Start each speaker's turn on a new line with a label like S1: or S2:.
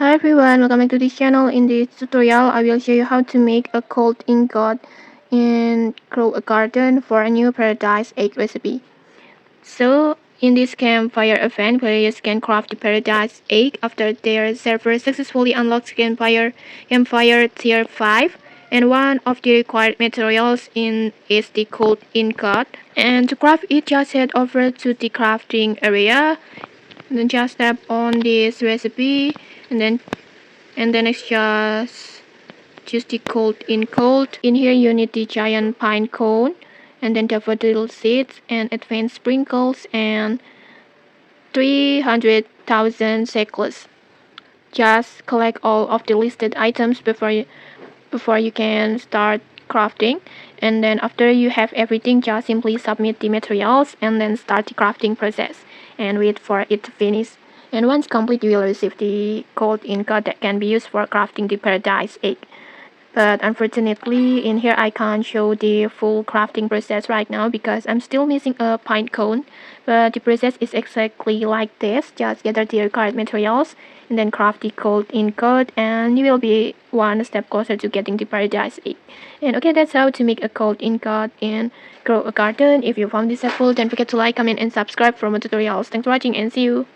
S1: Hi everyone, welcome back to this channel. In this tutorial, I will show you how to make a cold ingot and grow a garden for a new paradise egg recipe. So, in this campfire event, players can craft the paradise egg after their server successfully unlocks campfire tier 5. And one of the required materials is the cold ingot. And to craft it, just head over to the crafting area. And then just tap on this recipe and then it's just the cold ingot. In here you need the giant pine cone and then daffodil seeds and advanced sprinkles and 300,000 shekels. Just collect all of the listed items before you can start crafting, and then after you have everything, just simply submit the materials and then start the crafting process and wait for it to finish. And once complete, you will receive the gold ingot that can be used for crafting the paradise egg. But unfortunately, in here I can't show the full crafting process right now because I'm still missing a pine cone. But the process is exactly like this. Just gather the required materials and then craft the gold ingot, and you will be one step closer to getting the paradise egg. And okay, that's how to make a gold ingot and grow a garden. If you found this helpful, don't forget to like, comment, and subscribe for more tutorials. Thanks for watching and see you.